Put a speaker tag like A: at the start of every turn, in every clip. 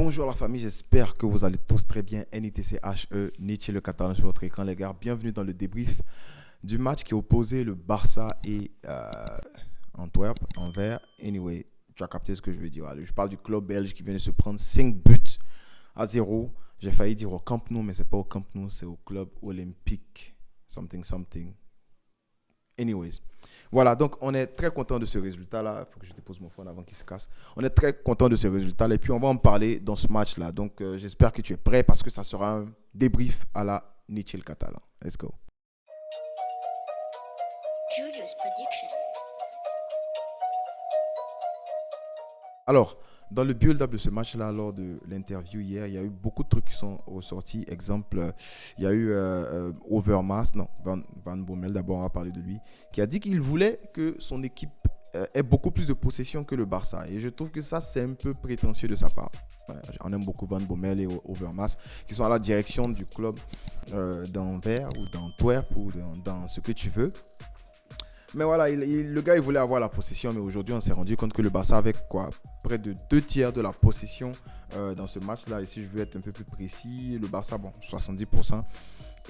A: Bonjour la famille, j'espère que vous allez tous très bien. NITCHE, Nietzsche le catalan sur votre écran les gars. Bienvenue dans le débrief du match qui opposait le Barça et Antwerp, Anvers. Anyway, tu as capté ce que je veux dire. Voilà. Je parle du club belge qui vient de se prendre 5 buts à 0. J'ai failli dire au Camp Nou, mais c'est pas au Camp Nou, c'est au club olympique. Something. Anyways. Voilà, donc on est très content de ce résultat-là. Il faut que je dépose mon phone avant qu'il se casse. On est très content de ce résultat-là et puis on va en parler dans ce match-là. Donc j'espère que tu es prêt parce que ça sera un débrief à la Nietzsche le catalan. Let's go. Julius Prediction. Alors, dans le build-up de ce match-là, lors de l'interview hier, il y a eu beaucoup de trucs qui sont ressortis. Exemple, il y a eu Van Bommel, d'abord on va parler de lui, qui a dit qu'il voulait que son équipe ait beaucoup plus de possession que le Barça. Et je trouve que ça, c'est un peu prétentieux de sa part. On aime beaucoup Van Bommel et Overmars, qui sont à la direction du club d'Anvers ou d'Antwerp ou dans ce que tu veux. Mais voilà, le gars, il voulait avoir la possession, mais aujourd'hui, on s'est rendu compte que le Barça avait près de 2/3 de la possession dans ce match-là. Et si je veux être un peu plus précis, le Barça, 70%.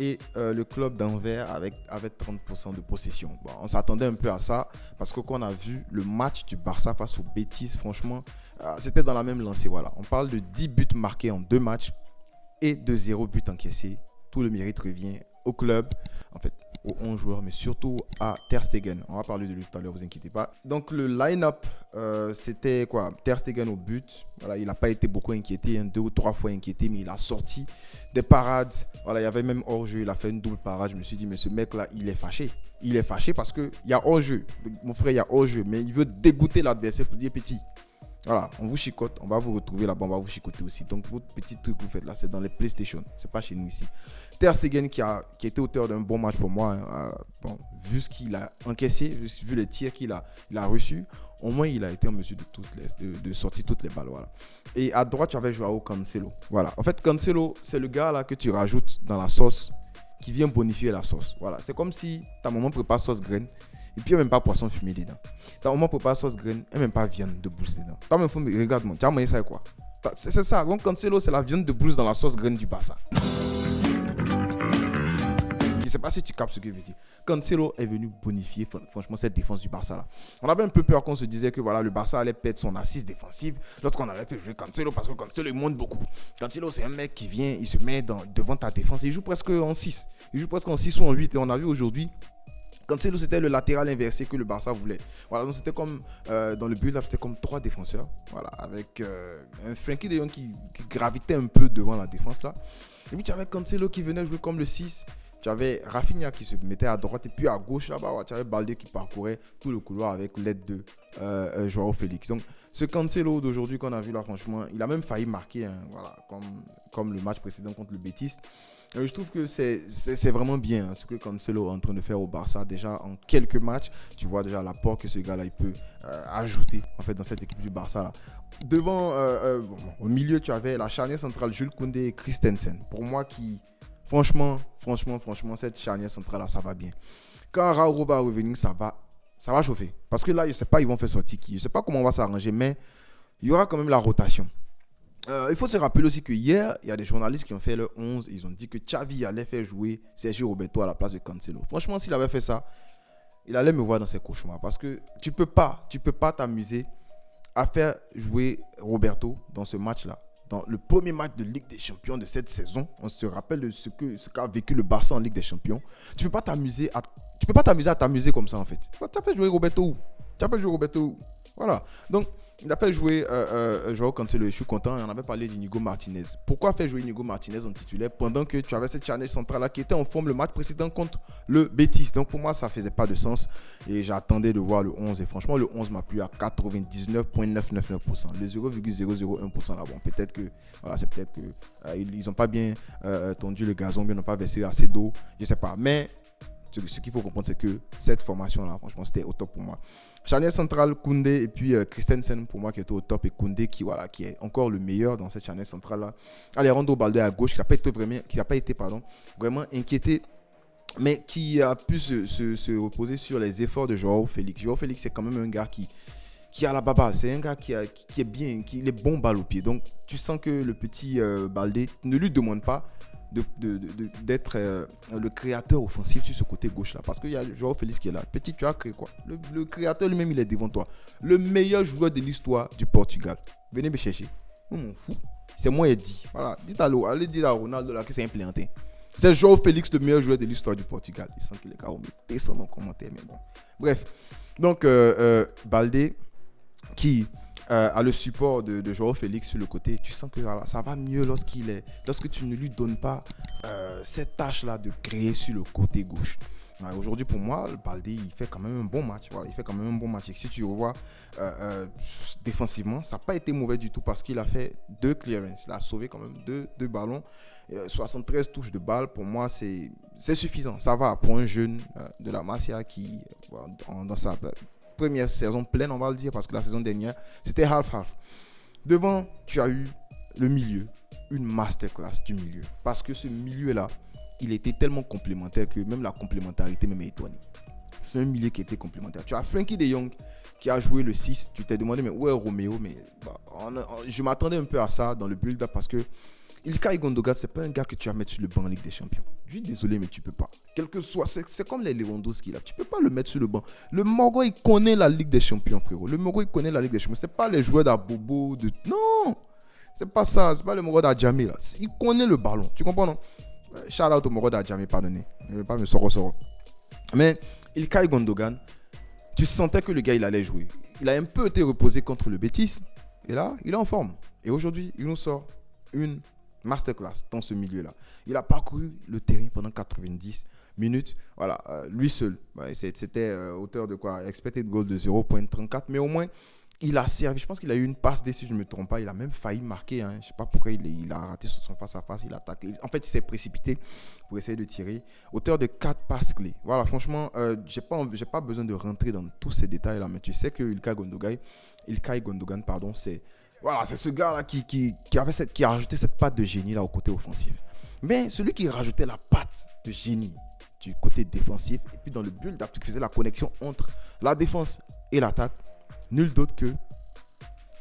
A: Et le club d'Anvers avait 30% de possession. Bon, on s'attendait un peu à ça, parce que quand on a vu le match du Barça face au Betis, franchement, c'était dans la même lancée. Voilà. On parle de 10 buts marqués en 2 matchs et de 0 but encaissé. Tout le mérite revient au club, en fait, aux 11 joueurs, mais surtout à Ter Stegen. On va parler de lui tout à l'heure, vous inquiétez pas. Donc le line-up, c'était quoi? Ter Stegen au but. Voilà, il n'a pas été beaucoup inquiété, 2 ou 3 fois inquiété, mais il a sorti des parades. Voilà, il y avait même hors-jeu, il a fait une double parade. Je me suis dit, mais ce mec-là, il est fâché. Il est fâché parce qu'il y a hors-jeu. Mon frère, il y a hors-jeu, mais il veut dégoûter l'adversaire pour dire petit. Voilà, on vous chicote, on va vous retrouver là-bas, on va vous chicoter aussi. Donc, votre petit truc que vous faites là, c'est dans les PlayStation, c'est pas chez nous ici. Ter Stegen qui était auteur d'un bon match pour moi, vu ce qu'il a encaissé, vu les tirs qu'il a reçus, au moins il a été en mesure de sortir toutes les balles. Voilà. Et à droite, tu avais Joao Cancelo. Voilà, en fait, Cancelo, c'est le gars là que tu rajoutes dans la sauce qui vient bonifier la sauce. Voilà, c'est comme si ta maman prépare sauce graine. Et puis, il n'y a même pas poisson fumé dedans. Ta maman prépare sauce graine, il n'y a même pas viande de brousse dedans. Regarde-moi, tu as mangé ça et quoi? C'est ça. Donc, Cancelo, c'est la viande de brousse dans la sauce graine du Barça. Je ne sais pas si tu captes ce que je veux dire. Cancelo est venu bonifier, franchement, cette défense du Barça là. On avait un peu peur qu'on se disait que voilà, le Barça allait perdre son assise défensive lorsqu'on avait fait jouer Cancelo parce que Cancelo, il monte beaucoup. Cancelo, c'est un mec qui vient, il se met devant ta défense. Il joue presque en 6. Il joue presque en 6 ou en 8. Et on a vu aujourd'hui. Cancelo, c'était le latéral inversé que le Barça voulait. Voilà, donc c'était comme dans le build-up, c'était comme 3 défenseurs. Voilà, avec un Frenkie de Jong qui gravitait un peu devant la défense là. Et puis tu avais Cancelo qui venait jouer comme le 6. Tu avais Rafinha qui se mettait à droite et puis à gauche là-bas. Tu avais Baldé qui parcourait tout le couloir avec l'aide de Joao Félix. Donc ce Cancelo d'aujourd'hui qu'on a vu là, franchement, il a même failli marquer, voilà, comme le match précédent contre le Betis. Je trouve que c'est vraiment bien ce que Cancelo est en train de faire au Barça. Déjà en quelques matchs, tu vois déjà l'apport que ce gars-là il peut ajouter en fait dans cette équipe du Barça là. Devant, au milieu, tu avais la charnière centrale Jules Koundé et Christensen. Pour moi franchement, cette charnière centrale là, ça va bien. Quand Raoult va revenir, ça va chauffer. Parce que là, je sais pas, ils vont faire sortir qui. Je sais pas comment on va s'arranger, mais il y aura quand même la rotation. Il faut se rappeler aussi que hier, il y a des journalistes qui ont fait le 11. Ils ont dit que Xavi allait faire jouer Sergio Roberto à la place de Cancelo. Franchement, s'il avait fait ça, il allait me voir dans ses cauchemars. Parce que tu peux pas t'amuser à faire jouer Roberto dans ce match-là. Dans le premier match de Ligue des Champions de cette saison, on se rappelle de ce qu'a vécu le Barça en Ligue des Champions. Tu peux pas t'amuser à t'amuser comme ça en fait. Tu as fait jouer Roberto où? Voilà. Donc, il a fait jouer Joao Cancelo et je suis content. On avait parlé d'Inigo Martinez. Pourquoi faire jouer Inigo Martinez en titulaire pendant que tu avais cette charnière centrale là qui était en forme le match précédent contre le Betis? Donc pour moi, ça faisait pas de sens et j'attendais de voir le 11. Et franchement, le 11 m'a plu à 99,999%. Le 0,001% là, bon, peut-être que voilà, c'est peut-être que ils n'ont pas bien tondu le gazon, ils n'ont pas versé assez d'eau, je sais pas. Mais ce qu'il faut comprendre, c'est que cette formation-là, franchement, c'était au top pour moi. Charnière centrale, Koundé et puis Christensen, pour moi, qui était au top. Et Koundé, qui est encore le meilleur dans cette charnière centrale-là. Alejandro Baldé à gauche, qui n'a pas été vraiment inquiété, mais qui a pu se reposer sur les efforts de Joao Félix. Joao Félix, c'est quand même un gars qui qui a la baballe. C'est un gars qui est bien, qui est bon balle au pied. Donc, tu sens que le petit Baldé ne lui demande pas d'être le créateur offensif sur ce côté gauche-là. Parce qu'il y a Joao Félix qui est là. Petit, tu as créé quoi? Le créateur lui-même, il est devant toi. Le meilleur joueur de l'histoire du Portugal. Venez me chercher. Je m'en fous. C'est moi qui dit. Voilà. Allez dire à Ronaldo là, que c'est implanté. C'est Joao Félix, le meilleur joueur de l'histoire du Portugal. Il sent qu'il est carrément descend en commentaire, mais bon. Bref. Donc, Baldé, qui a le support de Joao Félix sur le côté, tu sens que voilà, ça va mieux lorsque tu ne lui donnes pas cette tâche-là de créer sur le côté gauche. Aujourd'hui, pour moi, le Baldé, il fait quand même un bon match. Voilà, il fait quand même un bon match. Et si tu revois défensivement, ça n'a pas été mauvais du tout parce qu'il a fait 2 clearances. Il a sauvé quand même deux ballons. 73 touches de balle, pour moi, c'est suffisant. Ça va pour un jeune de la Masia qui, dans sa première saison pleine, on va le dire, parce que la saison dernière, c'était half-half. Devant, tu as eu le milieu, une masterclass du milieu. Parce que ce milieu-là, il était tellement complémentaire que même la complémentarité m'est étonnée. C'est un milieu qui était complémentaire. Tu as Frenkie de Jong qui a joué le 6. Tu t'es demandé, mais où est Roméo? Mais je m'attendais un peu à ça dans le build-up parce que Ilkay Gundogan, c'est pas un gars que tu vas mettre sur le banc en Ligue des Champions. Je suis désolé, mais tu peux pas. Quel que soit, c'est comme les Lewandowski là. Tu peux pas le mettre sur le banc. Le Mongo, il connaît la Ligue des Champions, frérot. Le Mongo, il connaît la Ligue des Champions. C'est pas les joueurs d'Abobo. Non, c'est pas ça. C'est pas le Mongo d'Adjamé là. Il connaît le ballon. Tu comprends, non? Shout out au Mongo d'Adjamé, pardonnez. Je ne vais pas me soro. Mais Ilkay Gundogan, tu sentais que le gars, il allait jouer. Il a un peu été reposé contre le Betis. Et là, il est en forme. Et aujourd'hui, il nous sort une masterclass dans ce milieu-là. Il a parcouru le terrain pendant 90 minutes. Voilà, lui seul. C'était auteur de quoi? Expected goal de 0.34. Mais au moins, il a servi. Je pense qu'il a eu une passe D, si je ne me trompe pas. Il a même failli marquer. Je ne sais pas pourquoi il a raté son face-à-face. Il a attaqué. En fait, il s'est précipité pour essayer de tirer. Auteur de 4 passes clés. Voilà, franchement, j'ai pas besoin de rentrer dans tous ces détails-là. Mais tu sais que Ilkay Gundogan, c'est... Voilà, c'est ce gars-là qui a rajouté cette patte de génie là au côté offensif. Mais celui qui rajoutait la patte de génie du côté défensif, et puis dans le build-up, qui faisait la connexion entre la défense et l'attaque, nul d'autre que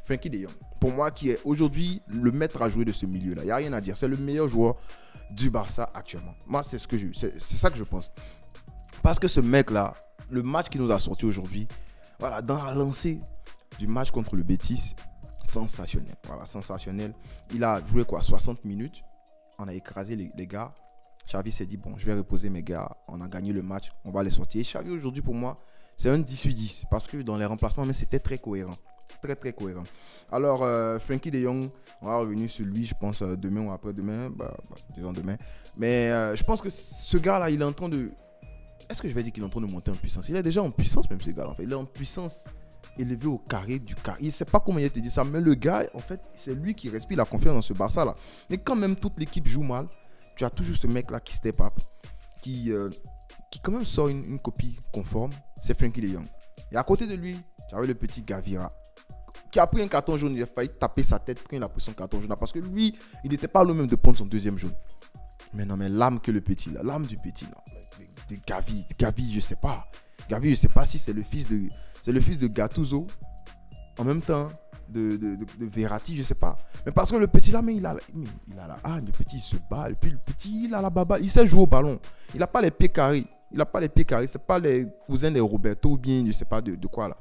A: Frenkie de Jong. Pour moi, qui est aujourd'hui le maître à jouer de ce milieu-là. Il n'y a rien à dire. C'est le meilleur joueur du Barça actuellement. Moi, c'est ça que je pense. Parce que ce mec-là, le match qu'il nous a sorti aujourd'hui, voilà, dans la lancée du match contre le Betis, sensationnel. Voilà, sensationnel. Il a joué 60 minutes. On a écrasé les gars. Xavi s'est dit, bon, je vais reposer mes gars. On a gagné le match. On va les sortir. Et Xavi, aujourd'hui, pour moi, c'est un 18-10. Parce que dans les remplacements, mais c'était très cohérent. Très, très cohérent. Alors, Frenkie de Jong, on va revenir sur lui, je pense, demain ou après-demain. Disons demain. Mais je pense que ce gars-là, il est en train de... Est-ce que je vais dire qu'il est en train de monter en puissance? Il est déjà en puissance, même ce gars-là. En fait. Il est en puissance élevé au carré du carré. Il ne sait pas comment il te dit ça, mais le gars, en fait, c'est lui qui respire la confiance dans ce Barça-là. Mais quand même toute l'équipe joue mal, tu as toujours ce mec-là qui step up, qui quand même sort une copie conforme, c'est Frenkie de Jong. Et à côté de lui, tu avais le petit Gavira, qui a pris un carton jaune, il a failli taper sa tête quand il a pris son carton jaune, parce que lui, il n'était pas le même de prendre son deuxième jaune. Mais non, mais l'âme que le petit, là, l'âme du petit, là, de Gavi, je sais pas. Gavi, je sais pas si c'est le fils de Gattuso, en même temps de Verratti, je sais pas. Mais parce que le petit là, mais il a la haine, le petit il se bat, et puis le petit il a la baba, il sait jouer au ballon. Il a pas les pieds carrés. C'est pas les cousins de Roberto ou bien je sais pas de quoi là.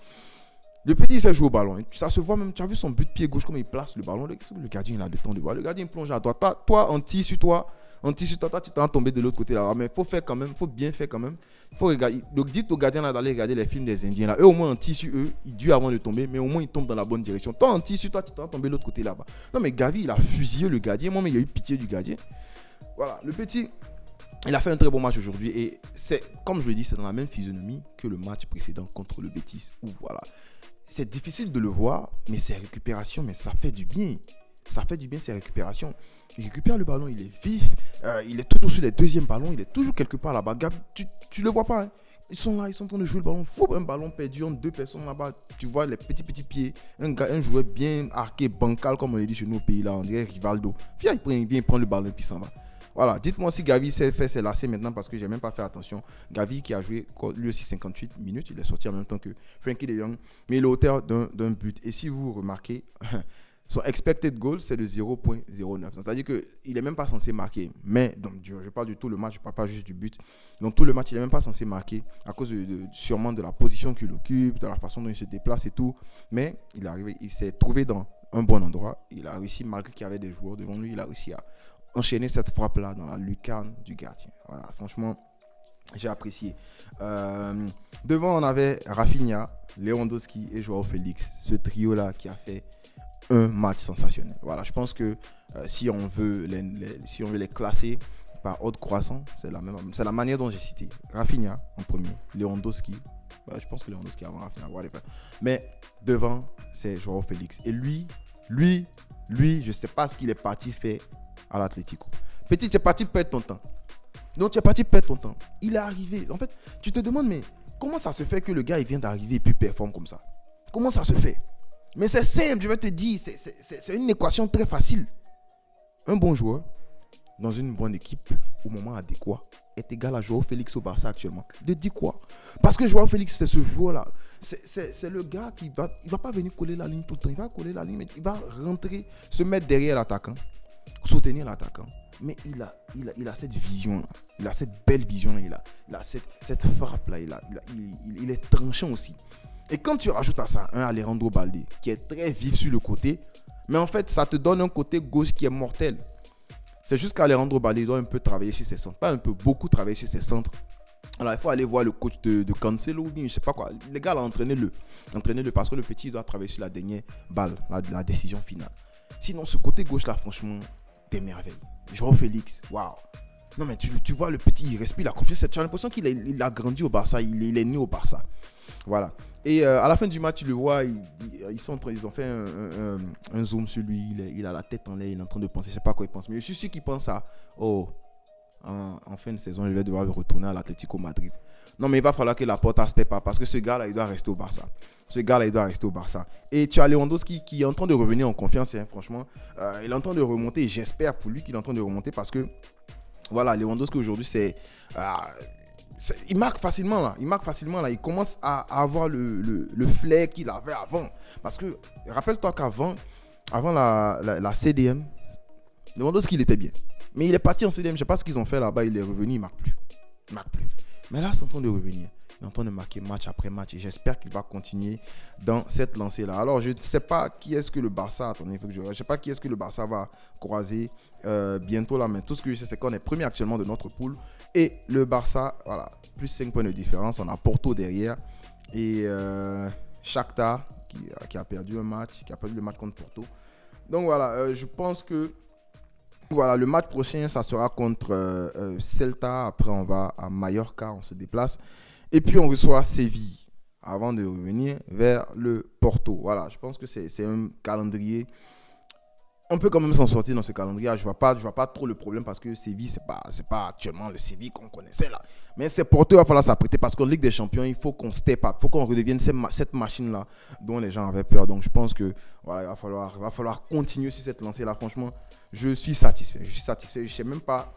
A: Le petit il sait jouer au ballon. Ça se voit même, tu as vu son but de pied gauche, comment il place le ballon. Le gardien il a le temps de voir. Le gardien il plonge à droite. Toi, en tissu, toi, tu t'en tombé de l'autre côté là. Mais faut bien faire quand même. Faut regarder. Donc dites au gardien là d'aller regarder les films des Indiens là. Eux au moins en tissu, ils durent avant de tomber, mais au moins ils tombent dans la bonne direction. Toi en tissu, toi tu t'en tombé de l'autre côté là-bas. Non mais Gavi il a fusillé le gardien. Moi mais il a eu pitié du gardien. Voilà, le petit, il a fait un très bon match aujourd'hui et c'est, comme je le dis, c'est dans la même physionomie que le match précédent contre le Betis. Où voilà, c'est difficile de le voir, mais ses récupérations, mais ça fait du bien. Ça fait du bien ses récupérations. Il récupère le ballon, il est vif, il est toujours sur les deuxièmes ballons, il est toujours quelque part là-bas. Tu le vois pas, hein? Ils sont là, ils sont en train de jouer le ballon. Faut un ballon perdu entre deux personnes là-bas. Tu vois les petits pieds. Un joueur bien arqué, bancal, comme on le dit chez nous au pays là. On dirait Rivaldo. Il vient prendre le ballon et puis s'en va. Voilà, dites-moi si Gavi s'est fait ses lacets maintenant parce que j'ai même pas fait attention. Gavi qui a joué lui aussi 58 minutes, il est sorti en même temps que Frankie de Jong, mais il est auteur d'un but. Et si vous remarquez, son expected goal, c'est de 0.09. C'est-à-dire qu'il n'est même pas censé marquer. Mais, donc, je parle du tout le match, je ne parle pas juste du but. Donc, tout le match, il n'est même pas censé marquer à cause sûrement de la position qu'il occupe, de la façon dont il se déplace et tout. Mais il est arrivé, il s'est trouvé dans un bon endroit. Il a réussi, malgré qu'il y avait des joueurs devant lui, il a réussi à enchaîner cette frappe-là dans la lucarne du gardien. Voilà, franchement, j'ai apprécié. Devant, on avait Rafinha, Lewandowski et Joao Félix. Ce trio-là qui a fait un match sensationnel. Voilà, je pense que si on veut les classer par ordre croissant, c'est la manière dont j'ai cité. Rafinha en premier, Lewandowski. Je pense que Lewandowski avant Rafinha, whatever. Mais devant, c'est Joao Félix. Et lui, je sais pas ce qu'il est parti faire à l'Atlético. Petit, tu es parti perdre ton temps. Donc tu es parti perdre ton temps. Il est arrivé. En fait, tu te demandes, mais comment ça se fait que le gars il vient d'arriver et puis performe comme ça? Comment ça se fait? Mais c'est simple, je vais te dire, c'est une équation très facile. Un bon joueur dans une bonne équipe au moment adéquat est égal à Joao Félix au Barça actuellement. De dire quoi? Parce que Joao Félix, c'est ce joueur-là. C'est le gars qui va pas venir coller la ligne tout le temps. Il va coller la ligne, mais il va rentrer, se mettre derrière l'attaquant, soutenir l'attaquant. Mais il a cette vision-là. Il a cette belle vision-là. Il a cette frappe-là. Il est tranchant aussi. Et quand tu rajoutes à ça un Alejandro Balde qui est très vif sur le côté, mais en fait, ça te donne un côté gauche qui est mortel. C'est juste qu'Alejandro Balde doit un peu travailler sur ses centres. Pas un peu, beaucoup travailler sur ses centres. Alors, il faut aller voir le coach de Cancelo, je sais pas quoi. Les gars, entraînez-le. Entraînez-le parce que le petit doit travailler sur la dernière balle, la décision finale. Sinon, ce côté gauche-là, franchement, des merveilles. Joao Félix, waouh. Non, mais tu vois, le petit, il respire la confiance. Tu as l'impression qu'il a grandi au Barça. Il est né au Barça. Voilà. Et à la fin du match, tu le vois, ils ont fait un zoom sur lui. Il a la tête en l'air, il est en train de penser. Je sais pas quoi il pense. Mais je suis sûr qu'il pense à en fin de saison, il va devoir retourner à l'Atlético Madrid. Non, mais il va falloir que la porte step up parce que ce gars-là, il doit rester au Barça. Et tu as Lewandowski qui est en train de revenir en confiance. Franchement, il est en train de remonter. J'espère pour lui qu'il est en train de remonter parce que, voilà, Lewandowski aujourd'hui, il marque facilement là. Il commence à avoir le flair qu'il avait avant. Parce que, rappelle-toi qu'avant la CDM, Lewandowski, il était bien. Mais il est parti en CDM, je ne sais pas ce qu'ils ont fait là-bas, il est revenu, il ne marque plus. Mais là, c'est en train de revenir. Il est en train de marquer match après match et j'espère qu'il va continuer dans cette lancée-là. Alors, je ne sais pas qui est-ce que le Barça, va croiser bientôt là, mais tout ce que je sais, c'est qu'on est premier actuellement de notre poule. Et le Barça, voilà, plus 5 points de différence. On a Porto derrière et Shakhtar qui a perdu le match contre Porto. Donc voilà, je pense que voilà, le match prochain, ça sera contre Celta. Après, on va à Mallorca, on se déplace. Et puis, on reçoit Séville avant de revenir vers le Porto. Voilà, je pense que c'est un calendrier. On peut quand même s'en sortir dans ce calendrier. Je vois pas trop le problème parce que Séville, c'est pas actuellement le Séville qu'on connaissait là. Mais c'est Porto, il va falloir s'apprêter parce qu'en Ligue des Champions, il faut qu'on step up. Il faut qu'on redevienne cette machine-là dont les gens avaient peur. Donc, je pense que voilà, il va falloir continuer sur cette lancée-là. Franchement, je suis satisfait. Je sais même pas.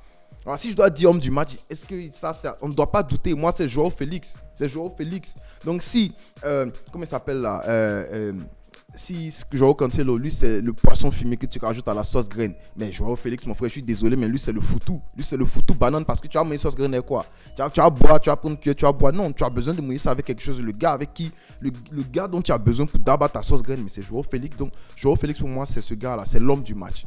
A: Alors, si je dois dire homme du match, est-ce que on ne doit pas douter. Moi, c'est Joao Félix. Donc, si, comment il s'appelle là si Joao Cancelo, lui, c'est le poisson fumé que tu rajoutes à la sauce graine. Mais Joao Félix, mon frère, je suis désolé, mais lui, c'est le foutou. Lui, c'est le foutou banane parce que tu as mouillé sauce graine et quoi? Tu vas boire, tu vas prendre cuillère, tu vas boire. Non, tu as besoin de mouiller ça avec quelque chose. Le gars dont tu as besoin pour d'abattre ta sauce graine, mais c'est Joao Félix. Donc, Joao Félix, pour moi, c'est ce gars-là. C'est l'homme du match.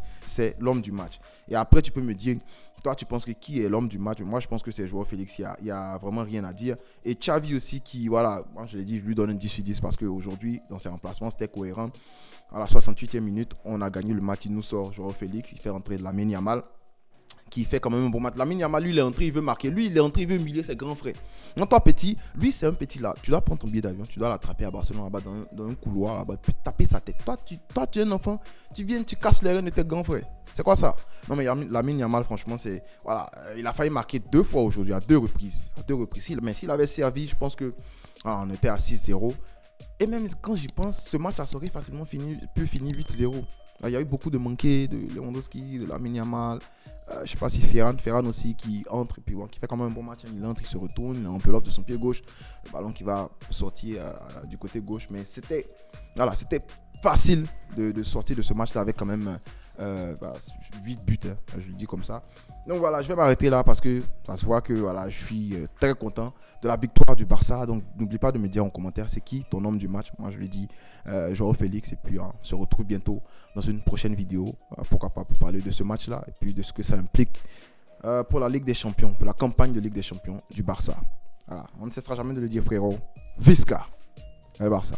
A: Et après, tu peux me dire, toi, tu penses que qui est l'homme du match? Moi, je pense que c'est Joao Félix. Il y a vraiment rien à dire. Et Xavi aussi, qui, voilà, moi, je l'ai dit, je lui donne un 10 sur 10 parce qu'aujourd'hui, dans ses remplacements, c'était cohérent. À la 68e minute, on a gagné le match. Il nous sort Joao Félix. Il fait rentrer Lamine Yamal, qui fait quand même un bon match. Lamine Yamal, lui, il est entré, il veut marquer. Lui, il est entré, il veut humilier ses grands frères. Non, toi, petit, lui, c'est un petit là. Tu dois prendre ton billet d'avion, tu dois l'attraper à Barcelone, là-bas, dans un couloir, là-bas, puis taper sa tête. Toi, tu es un enfant, tu viens, tu casses les reins de tes grands frères. C'est quoi ça? Non, mais Lamine Yamal, franchement, c'est. Voilà, il a failli marquer 2 fois aujourd'hui, à 2 reprises. Mais s'il avait servi, je pense que. Alors, on était à 6-0. Et même quand j'y pense, ce match a serait facilement pu finir 8-0. Il y a eu beaucoup de manqués de Lewandowski, de Lamine Yamal. je sais pas si Ferran aussi qui entre et puis bon, qui fait quand même un bon match. Il entre, il se retourne, il enveloppe de son pied gauche, le ballon qui va sortir du côté gauche. Mais c'était facile de sortir de ce match-là avec quand même 8 buts, hein, je le dis comme ça. Donc voilà, je vais m'arrêter là parce que ça se voit que voilà, je suis très content de la victoire du Barça. Donc n'oublie pas de me dire en commentaire c'est qui ton homme du match. Moi je le dis Joao Félix, et puis on se retrouve bientôt dans une prochaine vidéo, pourquoi pas pour parler de ce match-là et puis de ce que ça implique pour la Ligue des Champions, pour la campagne de Ligue des Champions du Barça. Voilà, on ne cessera jamais de le dire, frérot. Visca, le Barça.